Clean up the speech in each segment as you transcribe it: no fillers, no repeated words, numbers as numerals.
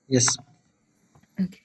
Yes. Okay.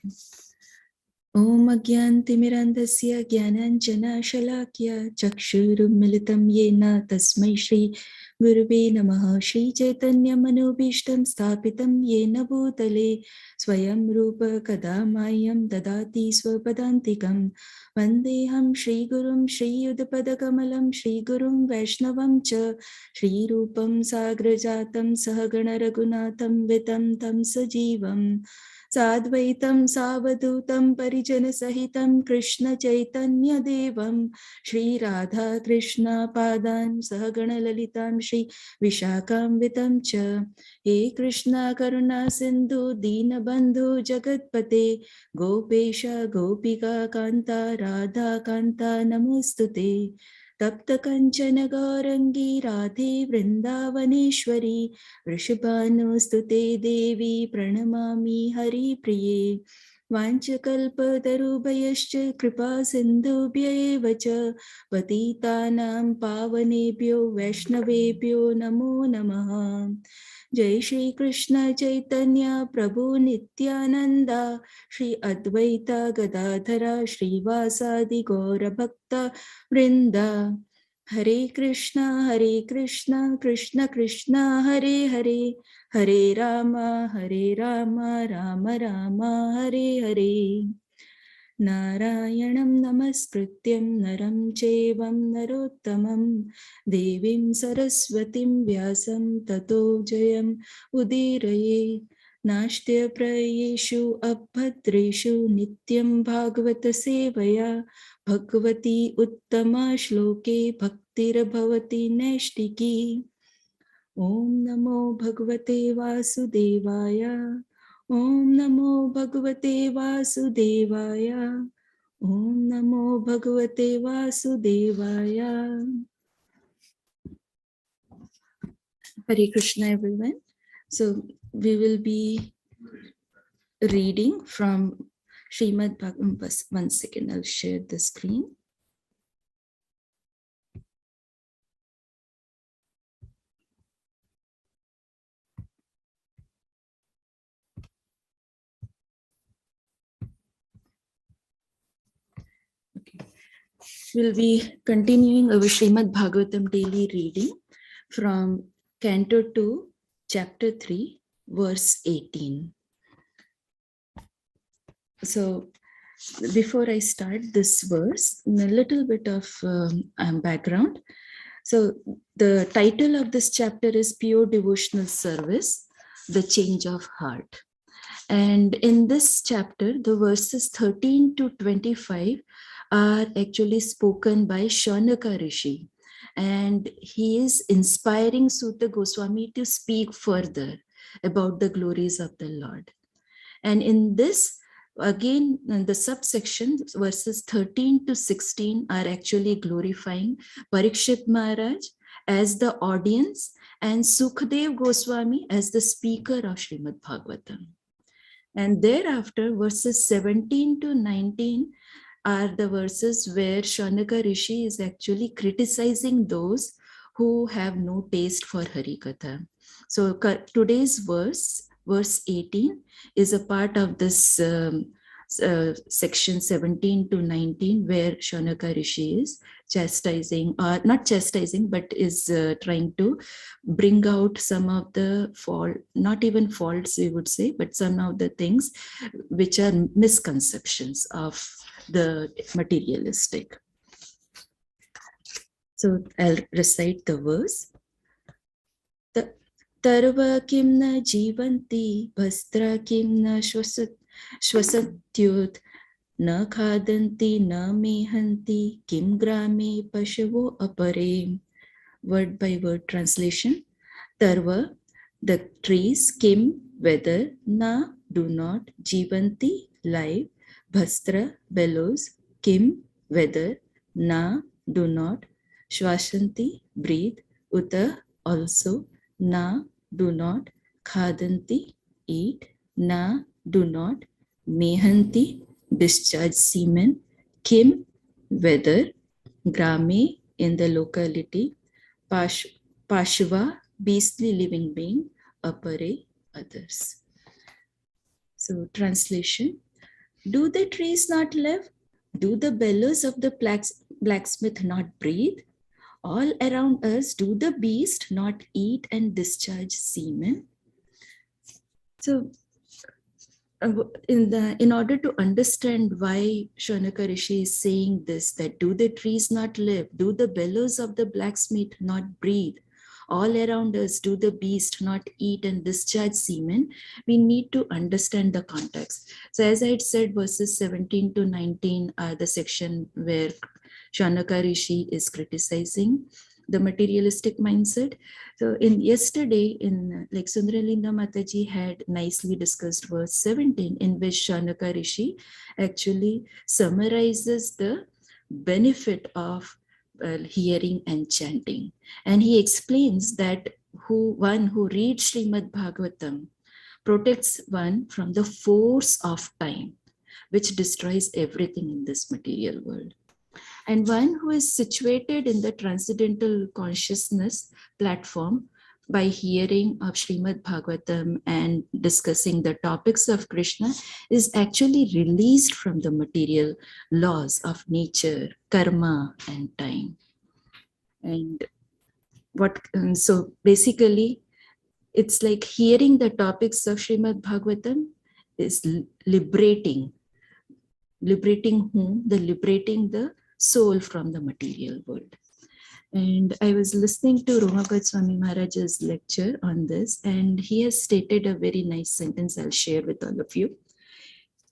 Om Agyantimirandasya Gyananjana Shalakya Chakshurummilitam Yena Tasmai Shri Gurave Namaha Shri Chaitanya Manobishtam Sthapitam Yena Bhutale Swayam Rupa Kadamayam Dadati Swapadantikam Vandeham Shri Gurum Shri Yudapadakamalam Shri Gurum Vaishnavam Cha Shri Rupam Sagrajatam Sahagana Raghunatham Vitam Tam Sajivam Sadvaitam Savadutam Parijanasahitam Krishna Chaitanya Devam Shri Radha Krishna Padan Sahagana Lalitam Shri Vishakam Vitam Cha He Krishna Karuna Sindhu Dinabandhu Jagatpate Gopesha Gopika Kanta Radha Kanta Namostute Tapta Kanchana Gaurangi Radhe Vrindavaneshwari Vrishabhanustute Devi Pranamami Hari Priye Vanchakalpatarubhayascha Kripa Sindhubhya eva cha Patitanam Pavanebhyo Vaishnavebhyo Namo Namaha Jai Shri Krishna Chaitanya Prabhu Nityananda Shri Advaita Gadadhara Shri Vasadi Gaura Bhakta Vrinda Hare Krishna, Krishna Krishna, Hare Hare, Hare Rama, Rama Rama, Hare Hare. Narayanam namaskrityam naram chevam narottamam devim saraswatim vyasam tato jayam udiraye. Nashtya prayeshu abhadreshu nityam bhagavata sevaya Bhagavati Uttama Shloke Bhaktir Bhavati Naishtiki. Om Namo Bhagavate Vasudevaya. Om Namo Bhagavate Vasudevaya. Om Namo Bhagavate Vasudevaya. Hare Krishna, everyone. So we will be reading from Srimad Bhagavatam. One second, I'll share the screen. We'll be continuing our Srimad Bhagavatam daily reading from Canto 2, Chapter 3, verse 18. So, before I start this verse, a little bit of background. So, the title of this chapter is Pure Devotional Service, the Change of Heart. And in this chapter, the verses 13 to 25 are actually spoken by Shaunaka Rishi. And he is inspiring Sutta Goswami to speak further about the glories of the Lord. And in this, again, the subsection, verses 13 to 16 are actually glorifying Parikshit Maharaj as the audience and Sukhdev Goswami as the speaker of Srimad Bhagavatam. And thereafter, verses 17 to 19 are the verses where Shaunaka Rishi is actually criticizing those who have no taste for Harikatha. So today's verse 18, is a part of this section 17 to 19, where Shaunaka Rishi is chastising, or not chastising, but is trying to bring out some of the fault, not even faults we would say, but some of the things which are misconceptions of the materialistic. So I'll recite the verse. Tarva kim na jivanti, vastra kim na shvasatyut, na khadanti na mehanti, kim grame pashavo apare. Word by word translation. Tarva, the trees, kim, weather, na, do not, jivanti, life, bhastra, bellows, kim, weather, na, do not, shvasanti, breathe, uta, also, na, do not, khadanti, eat, na, do not, mehanti, discharge semen, kim, weather, grame, in the locality, Pashva, beastly living being, apare, others. So translation, do the trees not live? Do the bellows of the blacksmith not breathe? All around us, do the beast not eat and discharge semen? So in order to understand why Shaunaka Rishi is saying this, that do the trees not live? Do the bellows of the blacksmith not breathe? All around us, do the beast not eat and discharge semen? We need to understand the context. So as I had said, verses 17 to 19 are the section where Shaunaka Rishi is criticizing the materialistic mindset. So in yesterday, in like Sundralinga Mataji had nicely discussed verse 17, in which Shaunaka Rishi actually summarizes the benefit of hearing and chanting. And he explains that one who reads Srimad Bhagavatam protects one from the force of time, which destroys everything in this material world. And one who is situated in the transcendental consciousness platform by hearing of Srimad Bhagavatam and discussing the topics of Krishna is actually released from the material laws of nature, karma, and time. And so basically, it's like hearing the topics of Srimad Bhagavatam is liberating. Liberating whom? Liberating the soul from the material world. And I was listening to Romagat Swami Maharaj's lecture on this, and he has stated a very nice sentence I'll share with all of you.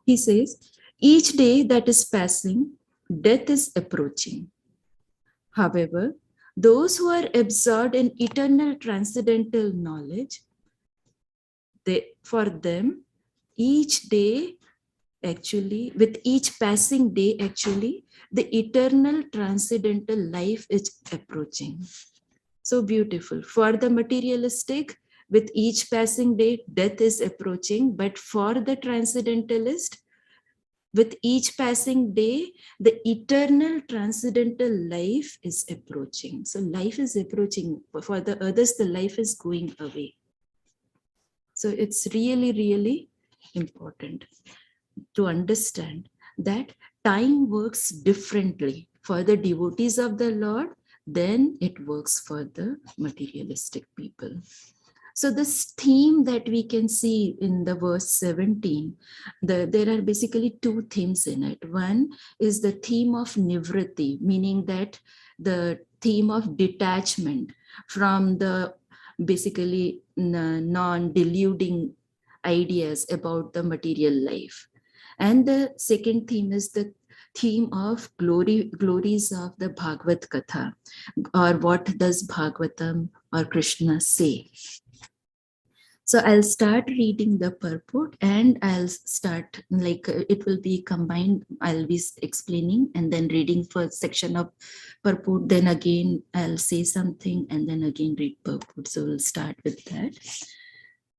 He says, each day that is passing, death is approaching. However, those who are absorbed in eternal transcendental knowledge, for them, each day actually, with each passing day, actually, the eternal transcendental life is approaching. So beautiful. For the materialistic, with each passing day, death is approaching. But for the transcendentalist, with each passing day, the eternal transcendental life is approaching. So life is approaching. For the others, the life is going away. So it's really, really important to understand that time works differently for the devotees of the Lord than it works for the materialistic people. So this theme that we can see in the verse 17, there are basically two themes in it. One is the theme of nivritti, meaning that the theme of detachment from the basically non-deluding ideas about the material life. And the second theme is the theme of glories of the Bhagavad Katha, or what does Bhagavatam or Krishna say. So I'll start reading the purport, and I'll start, like it will be combined. I'll be explaining and then reading first section of purport. Then again, I'll say something and then again read purport. So we'll start with that.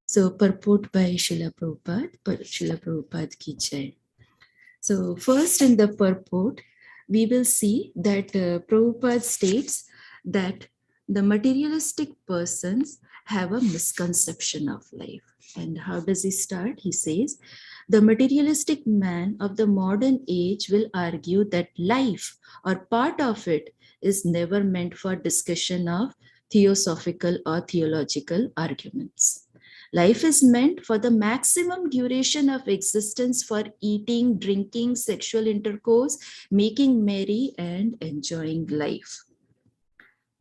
So purport by Srila Prabhupada, Srila Prabhupada ki jai. So first in the purport, we will see that Prabhupada states that the materialistic persons have a misconception of life. And how does he start? He says, the materialistic man of the modern age will argue that life or part of it is never meant for discussion of theosophical or theological arguments. Life is meant for the maximum duration of existence for eating, drinking, sexual intercourse, making merry, and enjoying life.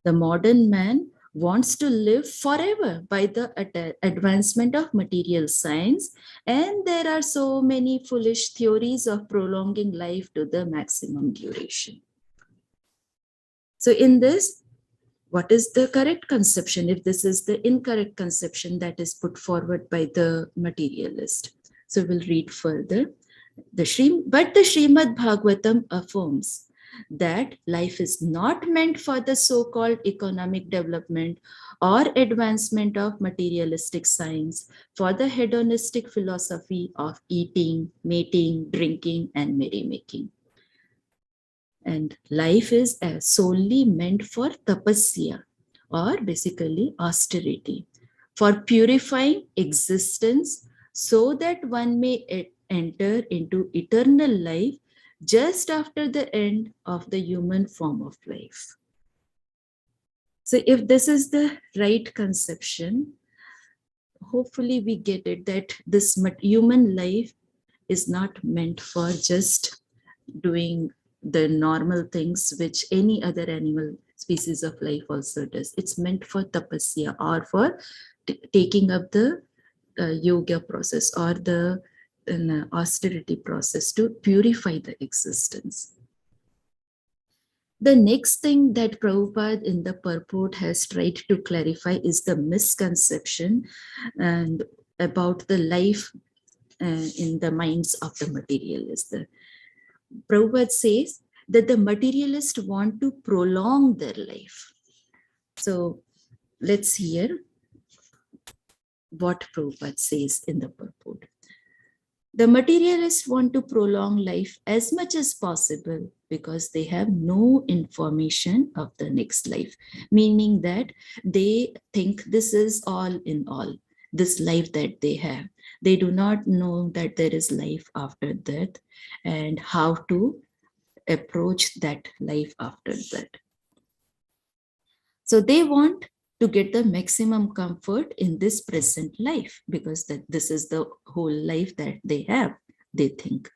The modern man wants to live forever by the advancement of material science, and there are so many foolish theories of prolonging life to the maximum duration. So in this, what is the correct conception if this is the incorrect conception that is put forward by the materialist? So we'll read further. But the Srimad Bhagavatam affirms that life is not meant for the so-called economic development or advancement of materialistic science, for the hedonistic philosophy of eating, mating, drinking, and merrymaking. And life is solely meant for tapasya, or basically austerity, for purifying existence so that one may enter into eternal life just after the end of the human form of life. So if this is the right conception, hopefully we get it that this human life is not meant for just doing the normal things which any other animal species of life also does. It's meant for tapasya, or for taking up the yoga process, or the austerity process to purify the existence. The next thing that Prabhupada in the purport has tried to clarify is the misconception and about the life in the minds of the materialists. Prabhupada says that the materialists want to prolong their life. So let's hear what Prabhupada says in the purport. The materialists want to prolong life as much as possible because they have no information of the next life, meaning that they think this is all in all, this life that they have. They do not know that there is life after death and how to approach that life after that. So they want to get the maximum comfort in this present life because this is the whole life that they have, they think.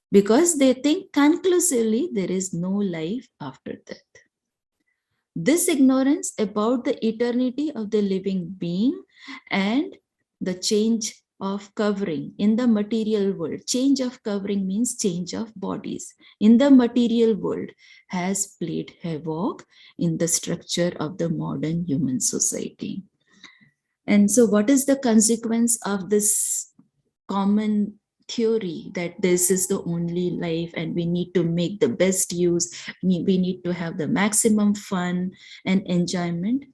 Because they think conclusively there is no life after death. This ignorance about the eternity of the living being and the change of covering in the material world. Change of covering means change of bodies in the material world has played havoc in the structure of the modern human society. And so what is the consequence of this common theory that this is the only life and we need to make the best use, we need to have the maximum fun and enjoyment?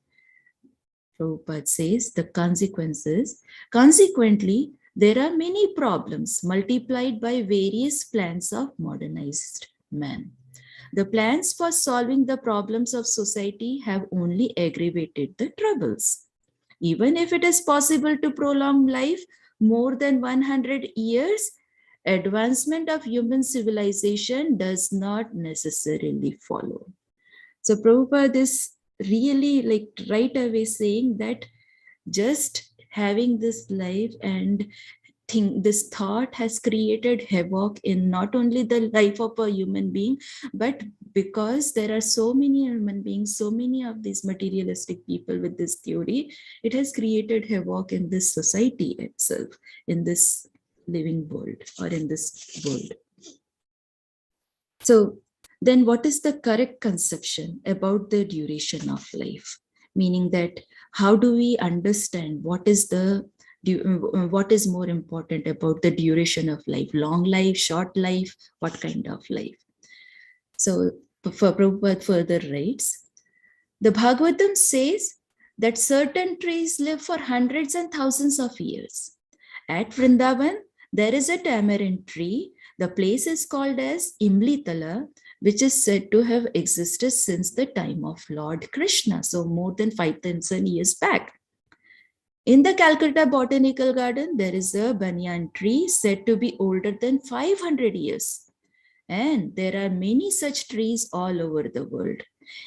Prabhupada says the consequences. Consequently, there are many problems multiplied by various plans of modernized man. The plans for solving the problems of society have only aggravated the troubles. Even if it is possible to prolong life more than 100 years, advancement of human civilization does not necessarily follow. So Prabhupada is really like right away saying that just having this life and this thought has created havoc in not only the life of a human being, but because there are so many human beings, so many of these materialistic people with this theory, it has created havoc in this society itself, in this living world or in this world. So then what is the correct conception about the duration of life? Meaning that how do we understand what is more important about the duration of life? Long life, short life, what kind of life? So Prabhupada further writes, the Bhagavatam says that certain trees live for hundreds and thousands of years. At Vrindavan, there is a tamarind tree. The place is called as Imlitala, which is said to have existed since the time of Lord Krishna, so more than 5,000 years back. In the Calcutta Botanical Garden, there is a banyan tree said to be older than 500 years. And there are many such trees all over the world.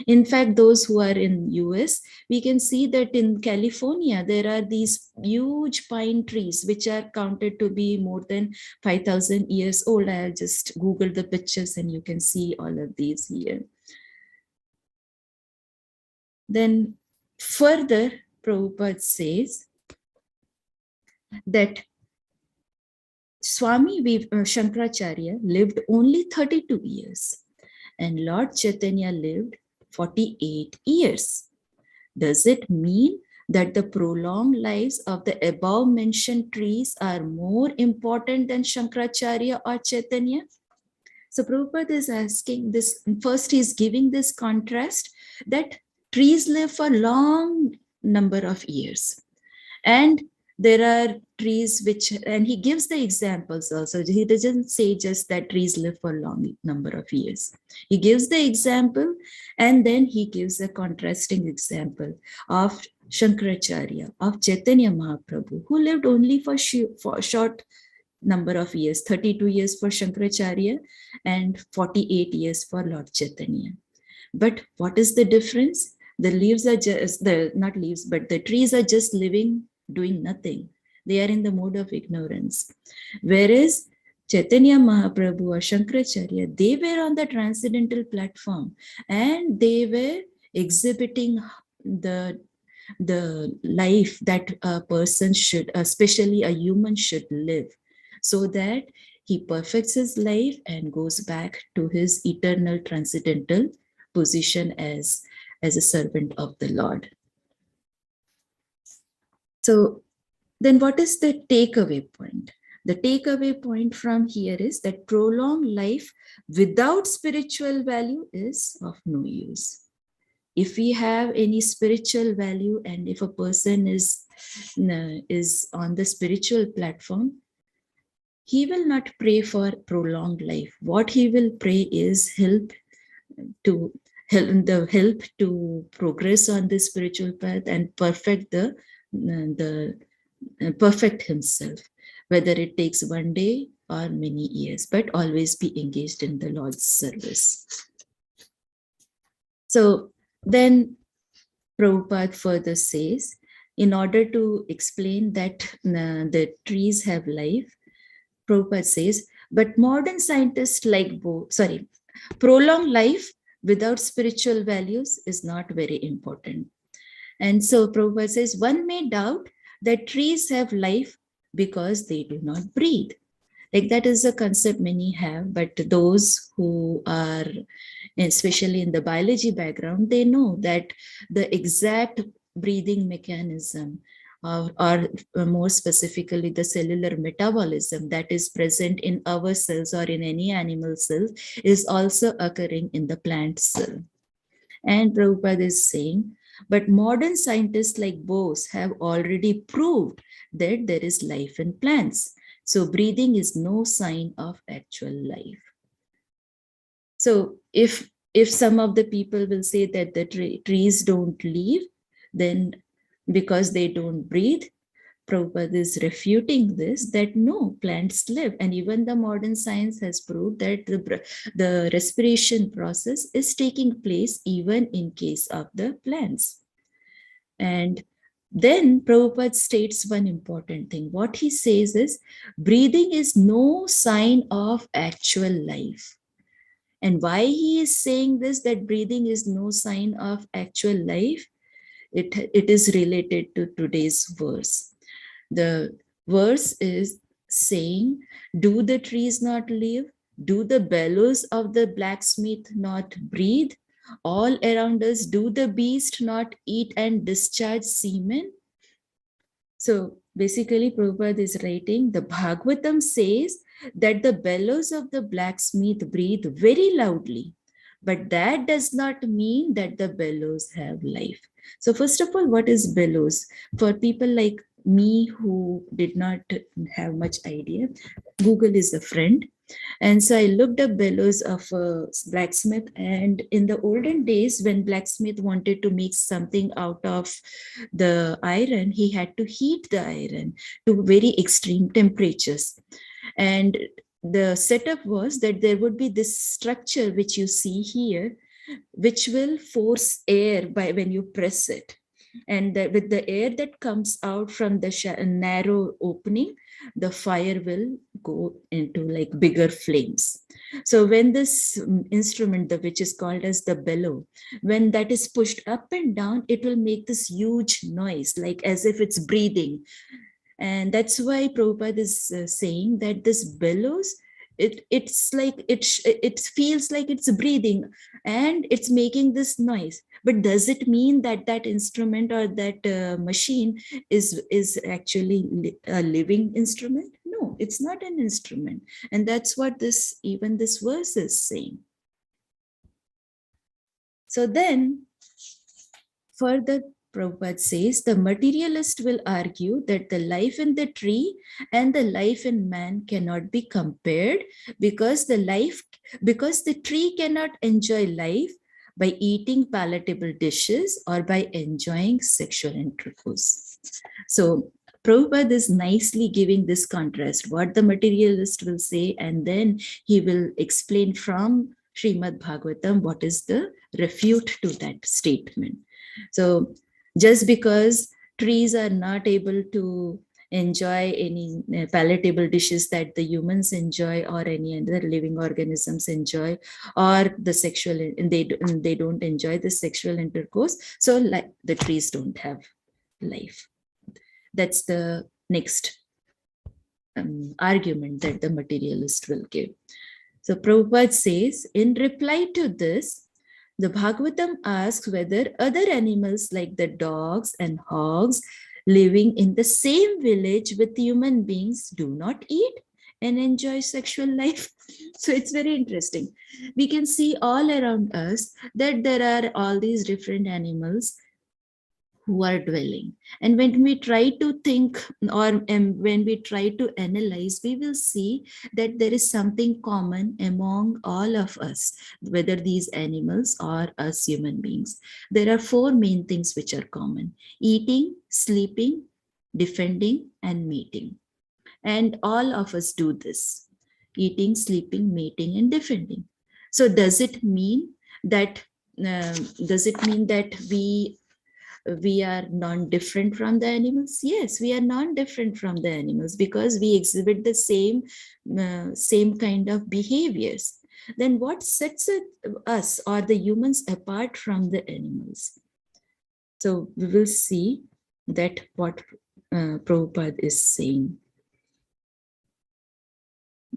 In fact, those who are in US, we can see that in California, there are these huge pine trees, which are counted to be more than 5,000 years old. I'll just Google the pictures and you can see all of these here. Then further, Prabhupada says that Swami Shankaracharya lived only 32 years and Lord Chaitanya lived 48 years. Does it mean that the prolonged lives of the above mentioned trees are more important than Shankaracharya or Chaitanya? So Prabhupada is asking this, first he's giving this contrast that trees live for long number of years. And there are trees which, and he gives the examples also. He doesn't say just that trees live for a long number of years. He gives the example and then he gives a contrasting example of Shankaracharya, of Chaitanya Mahaprabhu, who lived only for a short number of years, 32 years for Shankaracharya and 48 years for Lord Chaitanya. But what is the difference? The leaves are just, not leaves, but the trees are just living, doing nothing. They are in the mode of ignorance. Whereas Chaitanya Mahaprabhu or Shankaracharya, they were on the transcendental platform and they were exhibiting the life that a person should, especially a human, should live, so that he perfects his life and goes back to his eternal transcendental position as a servant of the Lord. So then what is the takeaway point? The takeaway point from here is that prolonged life without spiritual value is of no use. If we have any spiritual value and if a person is on the spiritual platform, he will not pray for prolonged life. What he will pray is help to progress on the spiritual path and perfect perfect himself, whether it takes one day or many years, but always be engaged in the Lord's service. So then Prabhupada further says, in order to explain that the trees have life, Prabhupada says, but modern scientists prolonged life without spiritual values is not very important. And so Prabhupada says, one may doubt that trees have life because they do not breathe. Like that is a concept many have, but those who are, especially in the biology background, they know that the exact breathing mechanism or more specifically the cellular metabolism that is present in our cells or in any animal cell is also occurring in the plant cell. And Prabhupada is saying, but modern scientists like Bose have already proved that there is life in plants. So breathing is no sign of actual life. So if some of the people will say that the trees don't live, then because they don't breathe, Prabhupada is refuting this, that no, plants live. And even the modern science has proved that the respiration process is taking place even in case of the plants. And then Prabhupada states one important thing. What he says is, breathing is no sign of actual life. And why he is saying this, that breathing is no sign of actual life, it is related to today's verse. The verse is saying, do the trees not live? Do the bellows of the blacksmith not breathe? All around us, do the beast not eat and discharge semen? So basically, Prabhupada is writing, the Bhagavatam says that the bellows of the blacksmith breathe very loudly, but that does not mean that the bellows have life. So first of all, what is bellows? For people like me who did not have much idea, Google is a friend. And so I looked up bellows of a blacksmith. And in the olden days, when blacksmith wanted to make something out of the iron, he had to heat the iron to very extreme temperatures. And the setup was that there would be this structure which you see here, which will force air by when you press it. And with the air that comes out from the narrow opening, the fire will go into like bigger flames. So when this instrument, which is called as the bellow, when that is pushed up and down, it will make this huge noise, like as if it's breathing. And that's why Prabhupada is saying that this bellows, it's like it feels like it's breathing and it's making this noise. But does it mean that that instrument or that machine is actually a living instrument? No, it's not an instrument. And that's what this verse is saying. So then further, Prabhupada says, the materialist will argue that the life in the tree and the life in man cannot be compared because the tree cannot enjoy life, by eating palatable dishes, or by enjoying sexual intercourse. So Prabhupada is nicely giving this contrast, what the materialist will say, and then he will explain from Srimad Bhagavatam what is the refute to that statement. So just because trees are not able to enjoy any palatable dishes that the humans enjoy or any other living organisms enjoy, or the sexual, they don't enjoy the sexual intercourse, so like the trees don't have life. That's the next argument that the materialist will give. So Prabhupada says, in reply to this, the Bhagavatam asks whether other animals like the dogs and hogs living in the same village with human beings do not eat and enjoy sexual life. So it's very interesting. We can see all around us that there are all these different animals who are dwelling. And when we try to think, or when we try to analyze, we will see that there is something common among all of us, whether these animals or us human beings. There are four main things which are common: eating, sleeping, defending, and mating. And all of us do this: eating, sleeping, mating, and defending. So does it mean that we are non-different from the animals? Yes, we are non-different from the animals because we exhibit the same kind of behaviors. Then what sets us or the humans apart from the animals? So we will see that what Prabhupada is saying.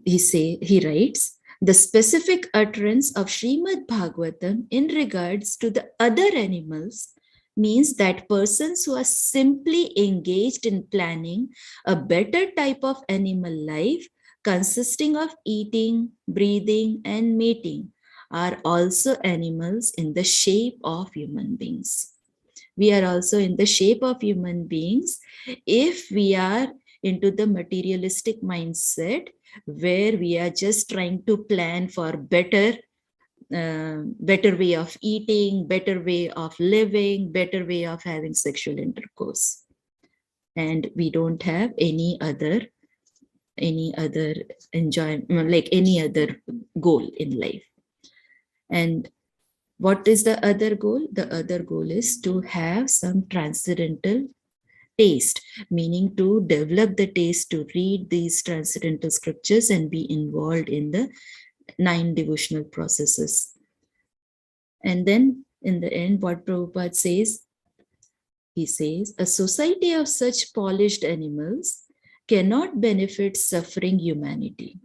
He writes, the specific utterance of Srimad Bhagavatam in regards to the other animals means that persons who are simply engaged in planning a better type of animal life consisting of eating, breathing, and mating are also animals in the shape of human beings. We are also in the shape of human beings if we are into the materialistic mindset, where we are just trying to plan for better way of eating, better way of living, better way of having sexual intercourse. And we don't have any other enjoyment, like any other goal in life. And what is the other goal? The other goal is to have some transcendental taste, meaning to develop the taste to read these transcendental scriptures and be involved in the 9 devotional processes. And then in the end, what Prabhupada says, he says, a society of such polished animals cannot benefit suffering humanity.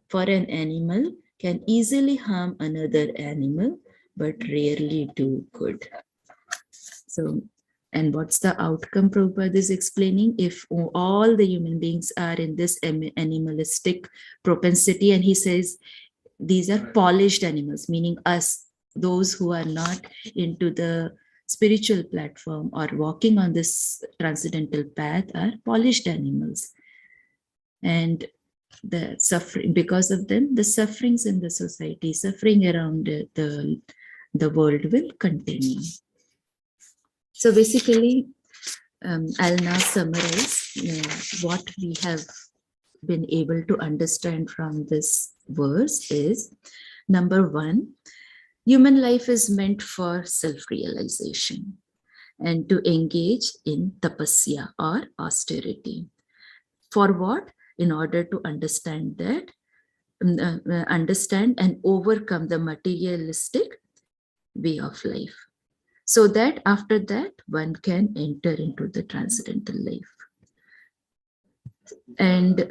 For an animal can easily harm another animal, but rarely do good. So, and what's the outcome Prabhupada is explaining? If all the human beings are in this animalistic propensity, and he says these are polished animals, meaning us, those who are not into the spiritual platform or walking on this transcendental path, are polished animals. And the suffering, because of them, the sufferings in the society, suffering around the world will continue. So basically, I'll now summarize what we have been able to understand from this verse is, number one, human life is meant for self-realization and to engage in tapasya or austerity. For what? In order to understand that, understand and overcome the materialistic way of life, so that after that one can enter into the transcendental life. And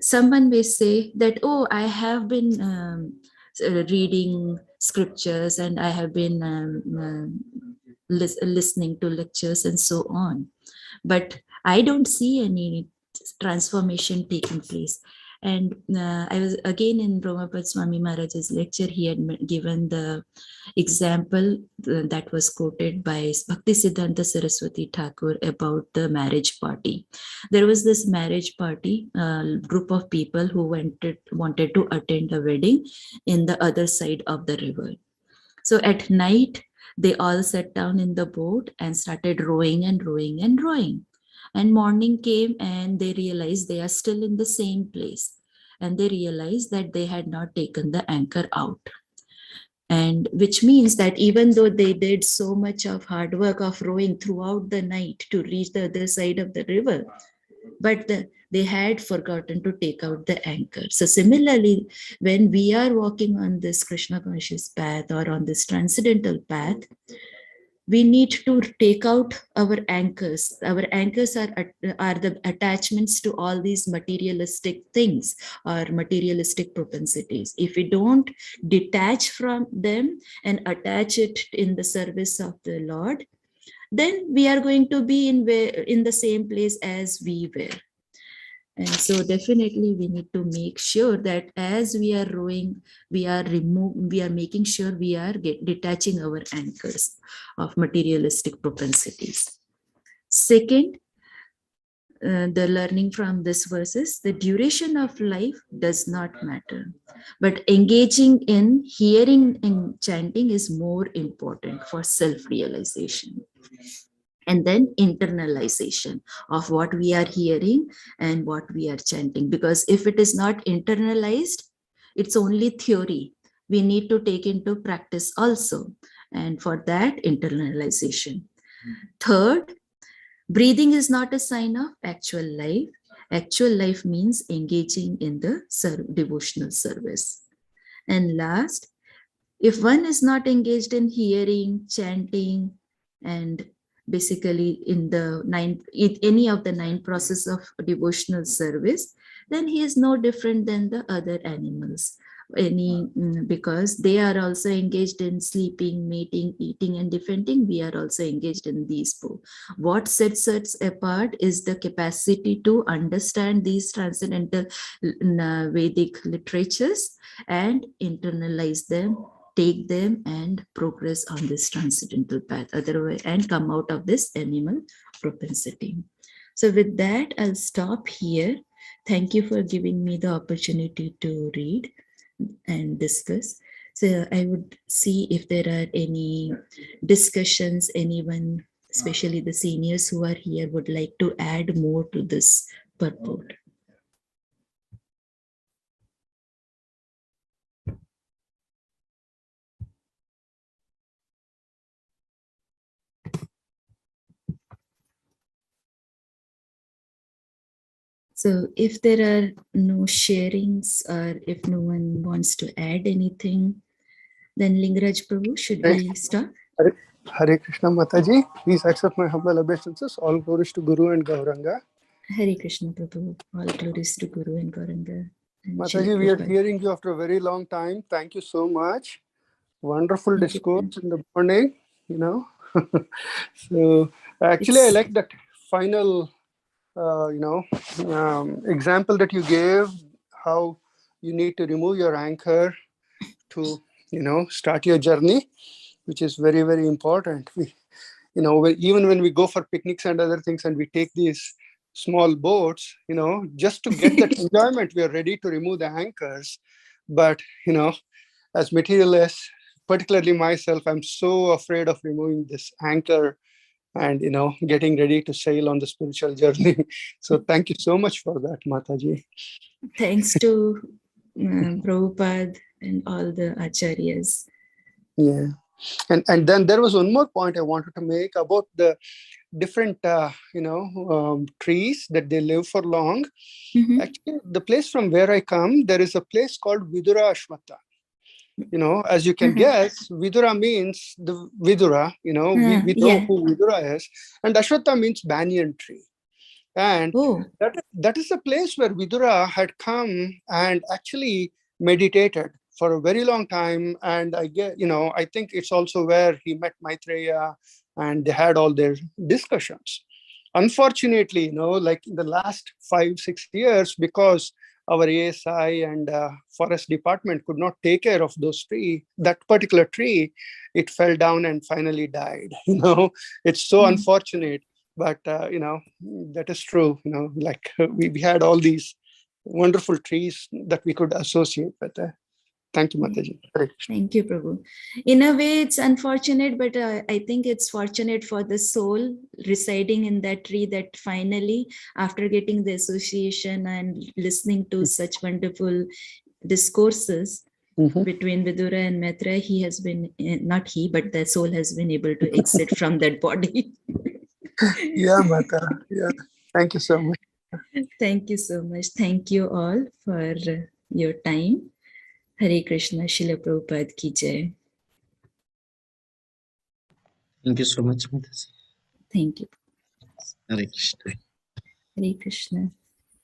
someone may say that, oh, I have been reading scriptures and I have been listening to lectures and so on, but I don't see any transformation taking place. And I was again in Brahmapad Swami Maharaj's lecture, he had given the example that was quoted by Bhakti Siddhanta Saraswati Thakur about the marriage party. There was this marriage party, group of people who wanted to attend a wedding in the other side of the river. So at night, they all sat down in the boat and started rowing and rowing and rowing. And morning came and they realized they are still in the same place. And they realized that they had not taken the anchor out. And which means that even though they did so much of hard work of rowing throughout the night to reach the other side of the river, but they had forgotten to take out the anchor. So similarly, when we are walking on this Krishna conscious path or on this transcendental path, we need to take out our anchors. Our anchors are the attachments to all these materialistic things or materialistic propensities. If we don't detach from them and attach it in the service of the Lord, then we are going to be in the same place as we were. And so definitely we need to make sure that as we are rowing, we are making sure we are detaching our anchors of materialistic propensities. Second, the learning from this verse is the duration of life does not matter, but engaging in hearing and chanting is more important for self-realization. And then internalization of what we are hearing and what we are chanting. Because if it is not internalized, it's only theory. We need to take into practice also. And for that, internalization. Third, breathing is not a sign of actual life. Actual life means engaging in the devotional service. And last, if one is not engaged in hearing, chanting, and basically in any of the 9 process of devotional service, then he is no different than the other animals. Because they are also engaged in sleeping, mating, eating, and defending. We are also engaged in these 4. What sets us apart is the capacity to understand these transcendental Vedic literatures and internalize them, take them, and progress on this transcendental path, otherwise, and come out of this animal propensity. So with that, I'll stop here. Thank you for giving me the opportunity to read and discuss. So I would see if there are any discussions, anyone, especially the seniors who are here, would like to add more to this purport. So if there are no sharings or if no one wants to add anything, then Lingaraj Prabhu, should we start? Hare Krishna Mataji, please accept my humble obeisances. All glories to Guru and Gauranga. Hare Krishna Prabhu, all glories to Guru and Gauranga. Mataji, we are hearing you after a very long time. Thank you so much. Wonderful discourse in the morning, So actually, I like that final, example that you gave, how you need to remove your anchor to, start your journey, which is very, very important. Even when we go for picnics and other things and we take these small boats, just to get that enjoyment, we are ready to remove the anchors. But, as materialists, particularly myself, I'm so afraid of removing this anchor and, getting ready to sail on the spiritual journey. So thank you so much for that, Mataji. Thanks to Prabhupada and all the acharyas. Yeah. And then there was one more point I wanted to make about the different, trees that they live for long. Mm-hmm. Actually, the place from where I come, there is a place called Vidura Ashwatha. As you can guess, Vidura means the Vidura, we know who Vidura is. And Ashwatha means banyan tree. And that is the place where Vidura had come and actually meditated for a very long time. And I think it's also where he met Maitreya and they had all their discussions. Unfortunately, like in the last 5-6 years, because our ASI and forest department could not take care of that particular tree, it fell down and finally died. It's so unfortunate. But, that is true. We had all these wonderful trees that we could associate with. Thank you, Mataji. Thank you, Prabhu. In a way, it's unfortunate, but I think it's fortunate for the soul residing in that tree that finally, after getting the association and listening to such wonderful discourses between Vidura and Maitreya, he has been, not he, but the soul has been able to exit from that body. Yeah, Mata. Yeah. Thank you so much. Thank you so much. Thank you all for your time. Hare Krishna, Srila Prabhupada ki jai. Thank you so much, Mataji. Thank you. Hare Krishna. Hare Krishna.